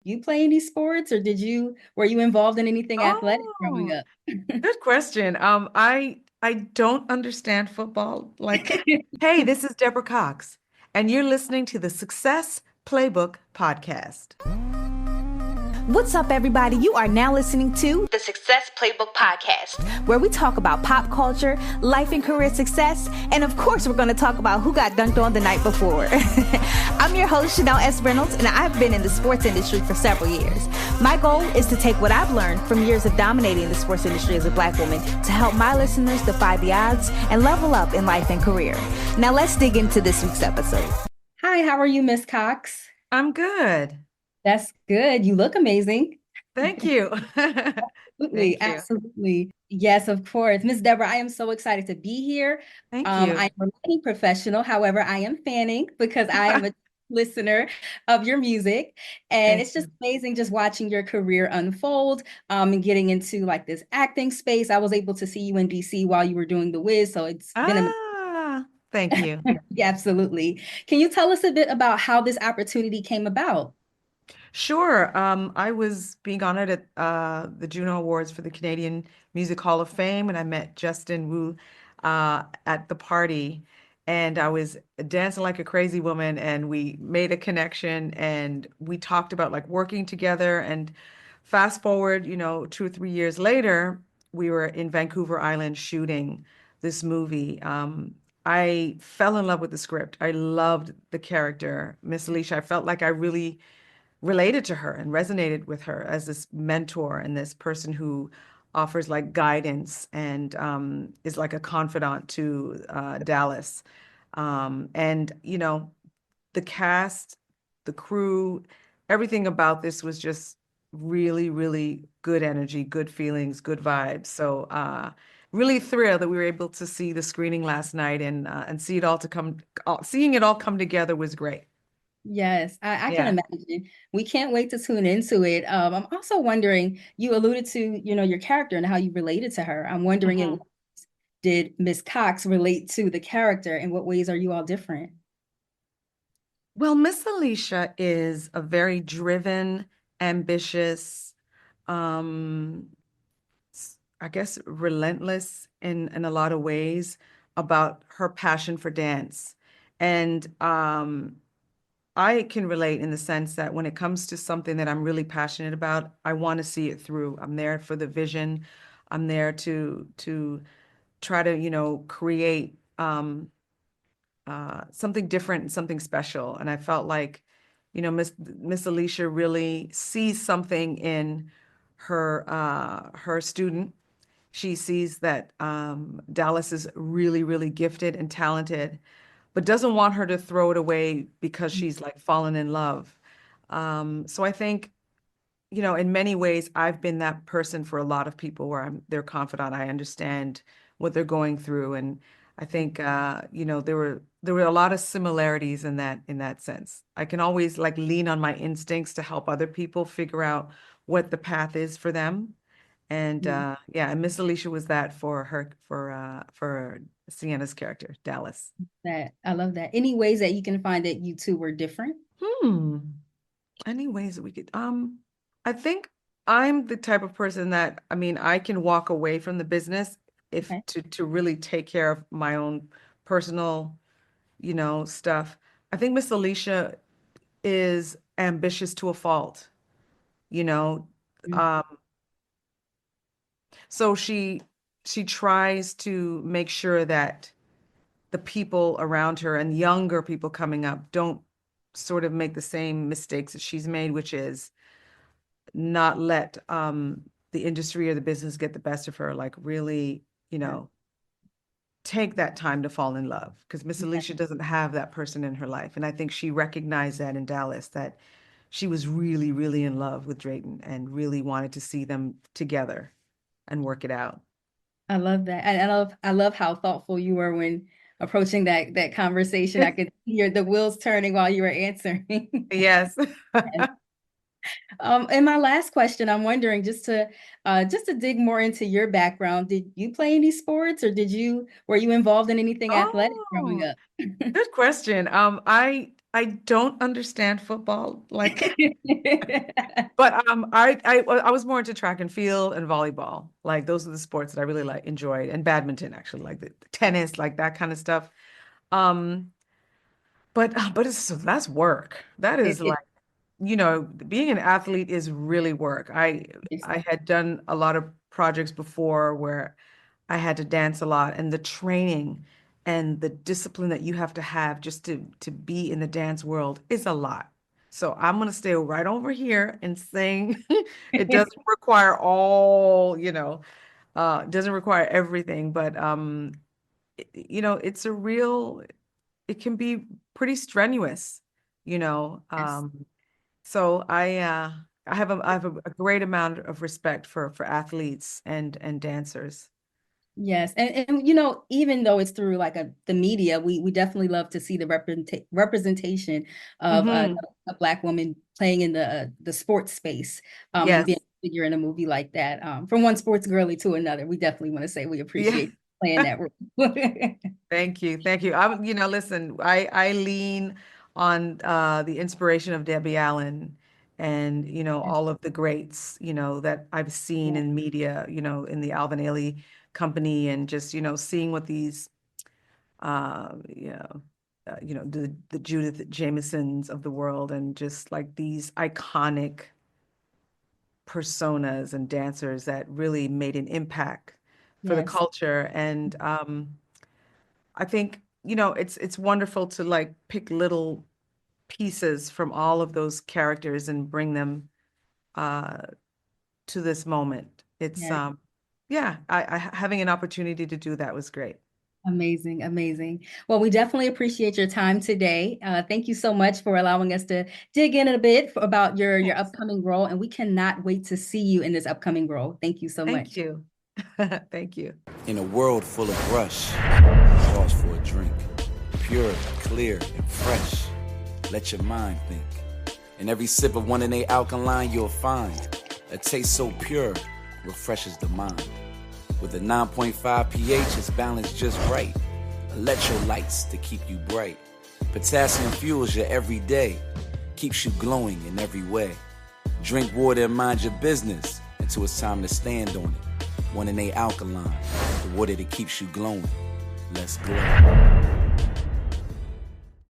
you play any sports, or were you involved in anything athletic growing Oh, up? good question. I don't understand football. Like, hey, this is Deborah Cox, and you're listening to the Success Playbook podcast. What's up, everybody? You are now listening to the Success Playbook Podcast, where we talk about pop culture, life and career success, and of course, we're going to talk about who got dunked on the night before. I'm your host, Chanel S. Reynolds, and I've been in the sports industry for several years. My goal is to take what I've learned from years of dominating the sports industry as a Black woman to help my listeners defy the odds and level up in life and career. Now, let's dig into this week's episode. Hi, how are you, Miss Cox? I'm good. That's good. You look amazing. Thank you. Absolutely, Thank you. absolutely. Yes, of course. Miss Deborah, I am so excited to be here. Thank you. I'm a writing professional. However, I am fanning because I am a listener of your music. And Thank it's just you. amazing just watching your career unfold and getting into like this acting space. I was able to see you in DC while you were doing The Wiz. So it's been Thank you. yeah, absolutely. Can you tell us a bit about how this opportunity came about? Sure. I was being honored at the Juno Awards for the Canadian Music Hall of Fame, and I met Justin Wu at the party, and I was dancing like a crazy woman, and we made a connection, and we talked about like working together. And fast forward, 2 or 3 years later, we were in Vancouver Island shooting this movie. I fell in love with the script. I loved the character, Miss Alicia. I felt like I really related to her and resonated with her as this mentor and this person who offers like guidance and is like a confidant to Dallas. And the cast, the crew, everything about this was just really, really good energy, good feelings, good vibes. So really thrilled that we were able to see the screening last night and see it all seeing it all come together was great. Yes, I can Yeah. imagine. We can't wait to tune into it. I'm also wondering, you alluded to, your character and how you related to her. I'm wondering, Mhm. did Miss Cox relate to the character? In what ways are you all different? Well, Miss Alicia is a very driven, ambitious, um, I guess relentless in a lot of ways about her passion for dance. And I can relate in the sense that when it comes to something that I'm really passionate about, I want to see it through. I'm there for the vision. I'm there to try to, create something different and something special. And I felt like, Miss Alicia really sees something in her student. She sees that Dallas is really, really gifted and talented, but doesn't want her to throw it away because she's like fallen in love. So I think, in many ways, I've been that person for a lot of people where I'm their confidant. I understand what they're going through, and I think, there were a lot of similarities in that sense. I can always like lean on my instincts to help other people figure out what the path is for them. And yeah, and Miss Alicia was that for her for Sienna's character, Dallas. That I love that. Any ways that you can find that you two were different? Hmm. Any ways that we could, I think I'm the type of person that, I mean, I can walk away from the business if Okay. to really take care of my own personal, stuff. I think Miss Alicia is ambitious to a fault, you know. Mm. Um, so she tries to make sure that the people around her and younger people coming up don't sort of make the same mistakes that she's made, which is not let the industry or the business get the best of her, like really, take that time to fall in love because Miss Yeah, Alicia doesn't have that person in her life. And I think she recognized that in Dallas, that she was really, really in love with Drayton and really wanted to see them together and work it out. I love that. And I love how thoughtful you were when approaching that conversation. I could hear the wheels turning while you were answering. Yes. And my last question, I'm wondering just to dig more into your background, did you play any sports or were you involved in anything athletic growing Oh, up? good question. I don't understand football like, but I was more into track and field and volleyball. Like those are the sports that I really like enjoyed, and badminton actually, like the tennis, like that kind of stuff. Um, but so that's work. That is It like, being an athlete is really work. is. I had done a lot of projects before where I had to dance a lot, and the training and the discipline that you have to have just to be in the dance world is a lot. So I'm gonna stay right over here and saying it doesn't require all, it doesn't require everything, but it's it can be pretty strenuous, you know. Yes. So I have a great amount of respect for athletes and dancers. Yes. And even though it's through like the media, we definitely love to see the representation of Hmm. a Black woman playing in the sports space, and being Yes. a figure in a movie like that. From one sports girly to another. We definitely want to say we Yeah. appreciate playing that role. Thank you. Thank you. Listen, I lean on the inspiration of Debbie Allen and, all of the greats, that I've seen Yeah. in media, in the Alvin Ailey company and just, seeing what these uh, you know, the Judith Jamesons of the world and just like these iconic personas and dancers that really made an impact for the Yes. culture. And I think, it's wonderful to like pick little pieces from all of those characters and bring them uh, to this moment. It's Yeah. yeah, I having an opportunity to do that was great. Amazing, amazing. Well, we definitely appreciate your time today. Thank you so much for allowing us to dig in a bit about your Thanks. upcoming role, and we cannot wait to see you in this upcoming role. Thank you so Thank much. you. Thank you. In a world full of rush, pause for a drink. Pure, clear, and fresh. Let your mind think. In every sip of 1 alkaline, you'll find a taste so pure, refreshes the mind. With a 9.5 pH, it's balanced just right. Electrolytes to keep you bright. Potassium fuels your everyday, keeps you glowing in every way. Drink water and mind your business until it's time to stand on it. 1 alkaline, the water that keeps you glowing. Let's glow.